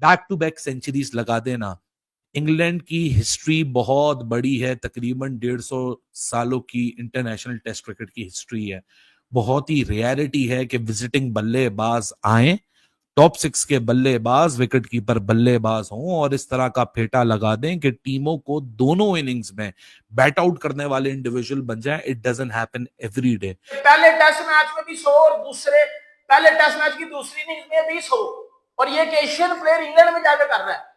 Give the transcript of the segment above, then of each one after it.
Back to back centuries लगा देना। England की हिस्ट्री बहुत बड़ी है, तकरीबन 150 सालों की इंटरनेशनल टेस्ट क्रिकेट की हिस्ट्री है। बहुत ही रेयरिटी है कि विजिटिंग बल्लेबाज आए, टॉप 6 के बल्लेबाज विकेट कीपर बल्लेबाज हों और इस तरह का फेटा लगा दें कि टीमों को दोनों इनिंग्स में बैट आउट करने वाले इंडिविजुअल बन जाए। It doesn't happen every day. पहले टेस्ट मैच में भी 100 और दूसरे पहले टेस्ट मैच की दूसरी इनिंग्स में भी 100, और ये एशियन प्लेयर इंग्लैंड में जाकर कर रहा है।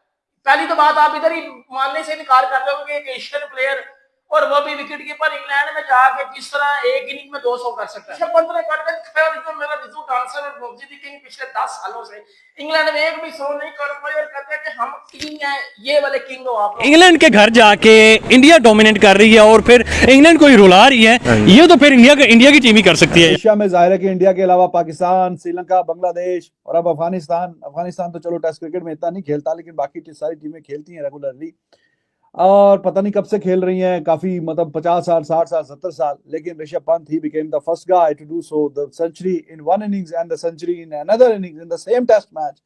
पहली तो बात आप इधर ही मानने से इनकार कर रहे हो कि एक एशियन प्लेयर और वो भी विकेट कीपर इंग्लैंड में जाके किस तरह एक इनिंग में 200 कर सकता है। 15 कर जो मेरा रिजल्ट आंसर है मोहम्मद किंग पिछले 10 सालों से इंग्लैंड में एक भी 100 नहीं कर पाए और कहते हैं कि हम किंग हैं, ये वाले किंग हो आप। इंग्लैंड के घर जाके इंडिया डोमिनेट कर रही है और फिर इंग्लैंड को ही रुला रही है, ये तो फिर इंडिया की टीम ही कर सकती है। एशिया में जाहिर है कि इंडिया के अलावा पाकिस्तान, श्रीलंका, बांग्लादेश और अब अफगानिस्तान तो चलो टेस्ट क्रिकेट में इतना नहीं खेलता, लेकिन बाकी सारी टीमें खेलती हैं रेगुलरली और पता नहीं कब से खेल रही हैं, काफी मतलब 50 साल, 60 साल, 70 साल। लेकिन ऋषभ पंत ही became the first guy to do so, the century in one innings and the century in another innings in the same test match।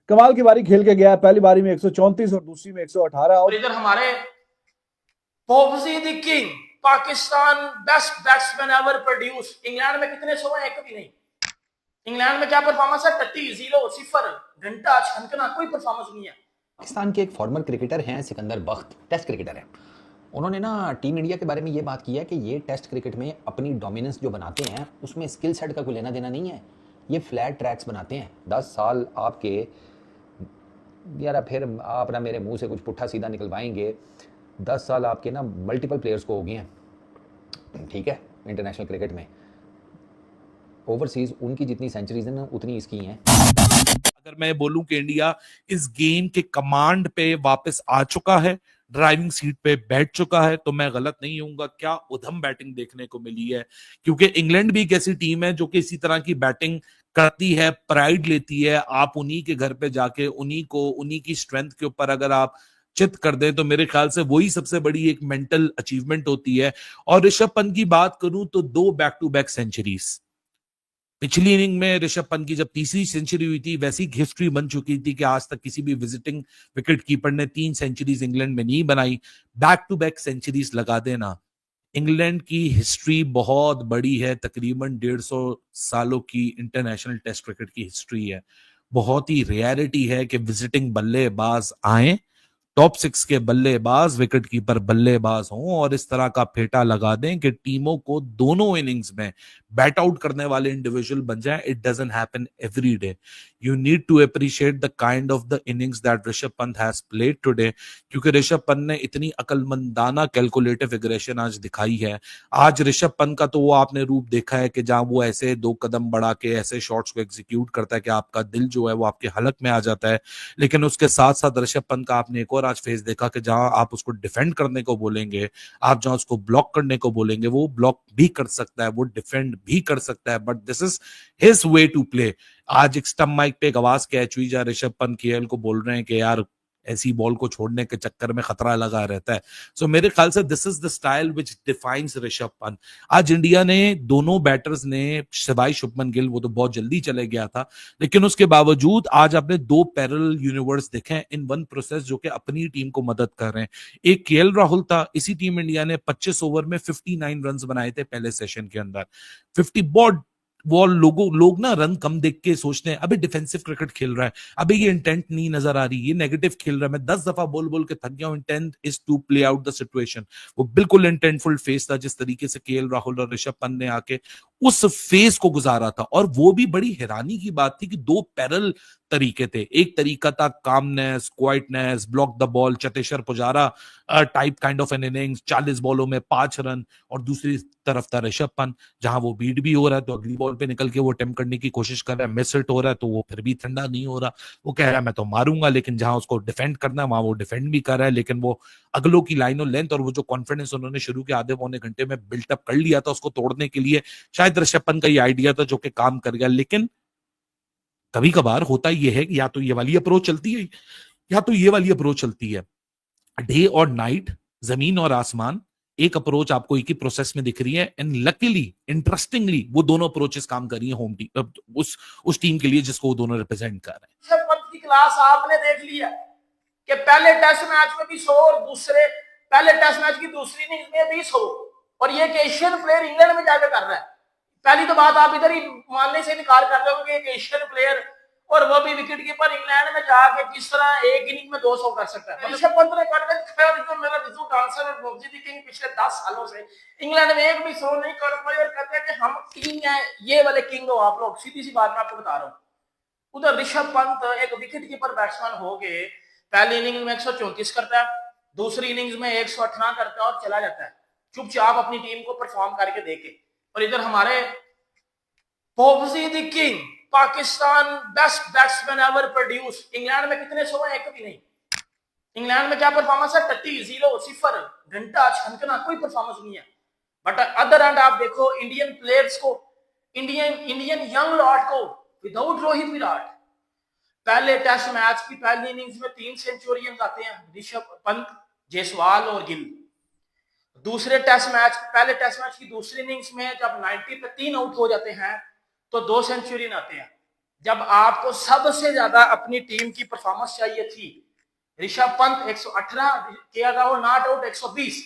कमाल की बारी खेल के गया, पहली बारी में 134 और दूसरी में 118। और इधर हमारे Popsy the king Pakistan best batsman ever produce, England में कितने 100 हैं? एक भी नहीं। इंग्लैंड में क्या परफॉर्मेंस है? 30, 0, 0, घंटा छनकना, कोई परफॉर्मेंस नहीं है। पाकिस्तान के एक फॉर्मर क्रिकेटर हैं सिकंदर बख्त, टेस्ट क्रिकेटर हैं। उन्होंने ना टीम इंडिया के बारे में ये बात की है कि ये टेस्ट क्रिकेट में अपनी डोमिनेंस जो बनाते हैं उसमें स्किल सेट का कोई लेना देना नहीं है, ये फ्लैट ट्रैक्स बनाते हैं। 10 साल आपके यार, फिर आप ना मेरे मुंह से कुछ पुट्ठा सीधा निकलवाएंगे, 10 साल आपके ना मल्टीपल प्लेयर्स को हो गए हैं, ठीक है, इंटरनेशनल क्रिकेट में। ओवरसीज उनकी जितनी सेंचुरीज हैं उतनी इसकी हैं। अगर मैं बोलूं कि इंडिया इस गेम के कमांड पे वापस आ चुका है, ड्राइविंग सीट पे बैठ चुका है, तो मैं गलत नहीं होऊंगा। क्या उधम बैटिंग देखने को मिली है, क्योंकि इंग्लैंड भी एक ऐसी टीम है जो कि इसी तरह की बैटिंग करती है, प्राइड लेती है। आप उन्हीं के घर पे जाके उन्हीं की स्ट्रेंथ के ऊपर अगर आप चित कर दें तो मेरे ख्याल से वही सबसे बड़ी एक मेंटल अचीवमेंट होती है। और ऋषभ पंत की बात करूं तो 2 बैक टू बैक सेंचुरीज पिछली इनिंग में ऋषभ पंत की जब तीसरी सेंचुरी हुई थी, वैसी हिस्ट्री बन चुकी थी कि आज तक किसी भी विजिटिंग विकेट कीपर ने 3 सेंचुरीज इंग्लैंड में नहीं बनाई। बैक टू बैक सेंचुरीज लगा देना। इंग्लैंड की हिस्ट्री बहुत बड़ी है, तकरीबन 150 सालों की इंटरनेशनल टेस्ट क्रिकेट की हिस्ट्री है। बहुत ही रेयरिटी है कि विजिटिंग बल्लेबाज आए, टॉप 6 के बल्लेबाज विकेट कीपर बल्लेबाज हों और इस तरह का फेटा लगा दें कि टीमों को दोनों इनिंग्स में बैट आउट करने वाले इंडिविजुअल बन जाए। It doesn't happen every day. You need to appreciate the kind of the innings that Rishabh Pant has played today, क्योंकि ऋषभ पंत ने इतनी अकलमंदाना कैलकुलेटिव एग्रेशन आज दिखाई है। आज ऋषभ पंत का तो वो आपने रूप देखा है कि जहां वो ऐसे 2 कदम बढ़ा के ऐसे शॉट्स को एग्जीक्यूट करता है कि आपका दिल जो है वो आपके हलक में आ जाता है। लेकिन उसके साथ साथ ऋषभ पंत का आपने एक और आज फेस देखा कि जहां आप उसको डिफेंड करने को बोलेंगे, आप जहां उसको ब्लॉक करने को बोलेंगे, वो ब्लॉक भी कर सकता है, वो डिफेंड भी कर सकता है, but this is his way to play. आज एक स्टंप माइक पे एक आवाज कैच हुई जहां ऋषभ पंत केएल को बोल रहे हैं कि यार ऐसी बॉल को छोड़ने के चक्कर में खतरा लगा रहता है। सो मेरे ख्याल से this is the style which defines Rishabh Pant. आज इंडिया ने दोनों बैटर्स ने, सिवाय शुभमन गिल, वो तो बहुत जल्दी चले गया था, लेकिन उसके बावजूद आज आपने 2 पैरेलल यूनिवर्स देखे इन वन प्रोसेस जो कि अपनी टीम को मदद कर रहे हैं। एक केएल राहुल था, इसी टीम इंडिया ने 25 ओवर में 59 रन बनाए थे पहले सेशन के अंदर। 50 बहुत वो लोग ना रन कम देख के सोचते हैं अबे डिफेंसिव क्रिकेट खेल रहा है, अबे ये इंटेंट नहीं नजर आ रही, ये नेगेटिव खेल रहा है। मैं 10 दफा बोल के थक गया हूं, intent is to play out the situation. वो बिल्कुल इंटेंटफुल फेस था जिस तरीके से केएल राहुल और ऋषभ पंत ने आके उस फेस को गुजारा था। और वो भी बड़ी हैरानी की बात थी कि 2 पैरल तरीके थे। एक तरीका था calmness, quietness, block the ball, Cheteshwar Pujara type kind of an innings, 40 बॉलों में 5 रन। और दूसरी तरफ था ऋषभ पंत, जहां वो बीट भी हो रहा है तो अगली बॉल पे निकल के वो अटेम्प्ट करने की कोशिश कर रहा है, मिस हिट हो रहा है तो वो फिर भी ठंडा नहीं हो रहा, वो कह रहा है मैं तो मारूंगा, लेकिन जहां उसको डिफेंड करना है वहां वो डिफेंड भी कर रहा है। लेकिन वो अगलों की लाइन और लेंथ और वो जो कॉन्फिडेंस उन्होंने शुरू के आधे पौने घंटे में बिल्टअप कर लिया था उसको तोड़ने के लिए, शायद ऋषभ पंत का ये आइडिया था जो कि काम कर गया। लेकिन कभी कभार होता ये है कि या तो ये वाली अप्रोच चलती है या तो ये वाली अप्रोच चलती है। डे और नाइट, जमीन और आसमान, एक अप्रोच आपको एक ही प्रोसेस में दिख रही है। एंड लकीली, इंटरेस्टिंगली, वो दोनों अप्रोचेस काम कर रही है होम टीम, उस टीम के लिए जिसको वो दोनों रिप्रेजेंट कर रहे हैं। पंत की क्लास आपने देख लिया कि पहले टेस्ट मैच में भी 100 और दूसरे पहले टेस्ट मैच की दूसरी इनिंग्स में भी 100, और ये एक एशियन प्लेयर इंग्लैंड में जाकर कर रहा है। पहली तो बात आप इधर ही मानने से इनकार कर रहे हो कि एक एशियन प्लेयर और वो भी विकेट कीपर इंग्लैंड में जाके किस तरह एक इनिंग में 200 कर सकता है। ऋषभ पंत ने कर मेरा रिजल्ट आंसर है मोहम्मद किंग पिछले 10 सालों से इंग्लैंड में एक भी 100 नहीं कर पाए और कहते हैं कि हम किंग हैं, ये वाले किंग हो आप लोग। सीधी सी बात मैं आपको बता रहा हूँ, उधर ऋषभ पंत एक विकेट कीपर बैट्समैन हो गए, पहली इनिंग में 134 करता है, दूसरी इनिंग्स में 118 करता है और चला जाता है चुपचाप अपनी टीम को परफॉर्म करके देके। और इधर हमारे Popsy the king Pakistan best batsman ever produce, England में कितने 100 हैं? एक भी नहीं। इंग्लैंड में क्या परफॉर्मेंस है? 30 0 0 घंटा छनकना, कोई परफॉर्मेंस नहीं है। बट अदर एंड आप देखो इंडियन प्लेयर्स को, इंडियन यंग लॉट को विदाउट रोहित विराट, पहले टेस्ट मैच की पहली इनिंग्स में 3 सेंचुरियन आते हैं ऋषभ पंत, जायसवाल और गिल। दूसरे टेस्ट मैच, पहले टेस्ट मैच की दूसरी इनिंग्स में जब 90 पे 3 आउट हो जाते हैं तो 2 सेंचुरी आते हैं। जब आपको सबसे ज्यादा अपनी टीम की परफॉर्मेंस चाहिए थी, ऋषभ पंत 118 किया था वो नॉट आउट 120।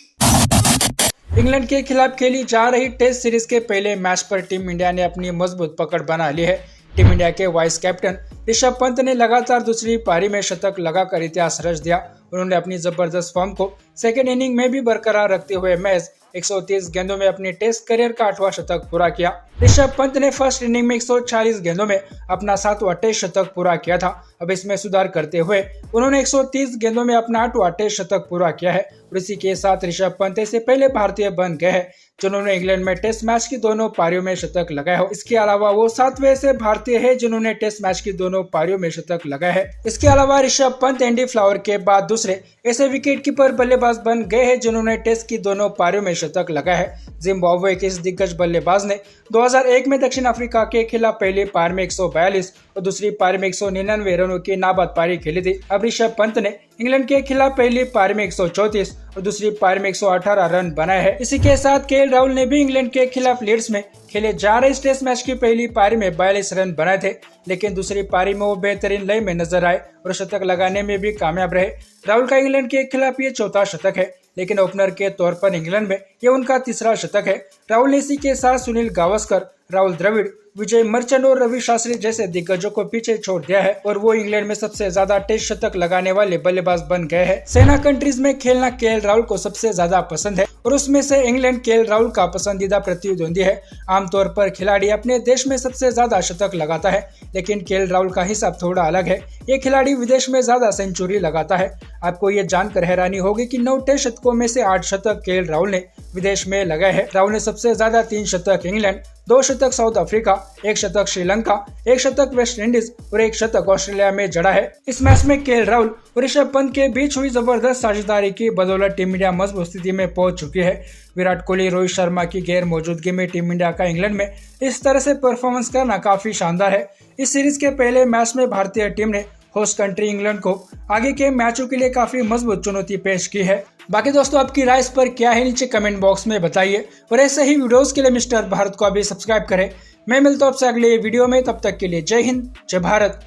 इंग्लैंड के खिलाफ खेली जा रही टेस्ट सीरीज के पहले मैच पर टीम इंडिया ने अपनी मजबूत पकड़ बना ली है। टीम इंडिया के वाइस कैप्टन ऋषभ पंत ने लगातार दूसरी पारी में शतक लगाकर इतिहास रच दिया। उन्होंने अपनी जबरदस्त फॉर्म को सेकेंड इनिंग में भी बरकरार रखते हुए मैच 130 गेंदों में अपने टेस्ट करियर का 8वां शतक पूरा किया। ऋषभ पंत ने फर्स्ट इनिंग में 140 गेंदों में अपना 7वां टेस्ट शतक पूरा किया था। अब इसमें सुधार करते हुए उन्होंने 130 गेंदों में अपना 8वां टेस्ट शतक पूरा किया है और इसी के साथ ऋषभ पंत ऐसे पहले भारतीय बन गए हैं जिन्होंने इंग्लैंड में टेस्ट मैच की दोनों पारियों में शतक लगाया हो। इसके अलावा वो 7वें ऐसे भारतीय है जिन्होंने टेस्ट मैच की दोनों पारियों में शतक लगाया है। इसके अलावा ऋषभ पंत एंडी फ्लावर के बाद दूसरे ऐसे विकेट कीपर बल्लेबाज बन गए हैं जिन्होंने टेस्ट की दोनों पारियों में शतक लगाया है। जिम्बाब्वे के इस दिग्गज बल्लेबाज ने 2001 में दक्षिण अफ्रीका के खिलाफ पहली पारी में 142 और दूसरी पारी में 199 रनों की नाबाद पारी खेली थी। अब ऋषभ पंत ने इंग्लैंड के खिलाफ पहली पारी में 134 और दूसरी पारी में 118 रन बनाए हैं। इसी के साथ केएल राहुल ने भी इंग्लैंड के खिलाफ लीड्स में खेले जा रहे टेस्ट मैच की पहली पारी में 42 रन बनाए थे, लेकिन दूसरी पारी में वो बेहतरीन लय में नजर आए और शतक लगाने में भी कामयाब रहे। राहुल का इंग्लैंड के खिलाफ ये 4था शतक है, लेकिन ओपनर के तौर पर इंग्लैंड में ये उनका 3रा शतक है। राहुल ने इसी के साथ सुनील गावस्कर, राहुल द्रविड़, विजय मर्चेंट और रवि शास्त्री जैसे दिग्गजों को पीछे छोड़ दिया है और वो इंग्लैंड में सबसे ज्यादा टेस्ट शतक लगाने वाले बल्लेबाज बन गए हैं। सेना कंट्रीज में खेलना केएल राहुल को सबसे ज्यादा पसंद है और उसमें से इंग्लैंड केएल राहुल का पसंदीदा प्रतिद्वंदी है। आमतौर पर खिलाड़ी अपने देश में सबसे ज्यादा शतक लगाता है, लेकिन केएल राहुल का हिसाब थोड़ा अलग है। ये खिलाड़ी विदेश में ज्यादा सेंचुरी लगाता है। आपको ये जानकर हैरानी होगी कि 9 टेस्ट शतकों में से 8 शतक केएल राहुल ने विदेश में लगाए हैं। राहुल ने सबसे ज्यादा 3 शतक इंग्लैंड, 2 शतक साउथ अफ्रीका, 1 शतक श्रीलंका, 1 शतक वेस्ट इंडीज और 1 शतक ऑस्ट्रेलिया में जड़ा है। इस मैच में केएल राहुल और ऋषभ पंत के बीच हुई जबरदस्त साझेदारी की बदौलत टीम इंडिया मजबूत स्थिति में पहुंच चुकी है। विराट कोहली, रोहित शर्मा की गैर मौजूदगी में टीम इंडिया का इंग्लैंड में इस तरह से परफॉर्मेंस करना काफी शानदार है। इस सीरीज के पहले मैच में भारतीय टीम ने होस्ट कंट्री इंग्लैंड को आगे के मैचों के लिए काफी मजबूत चुनौती पेश की है। बाकी दोस्तों, आपकी राय इस पर क्या है नीचे कमेंट बॉक्स में बताइए और ऐसे ही वीडियोस के लिए मिस्टर भारत को अभी सब्सक्राइब करें। मैं मिलता हूं आपसे अगले वीडियो में, तब तक के लिए जय हिंद, जय भारत।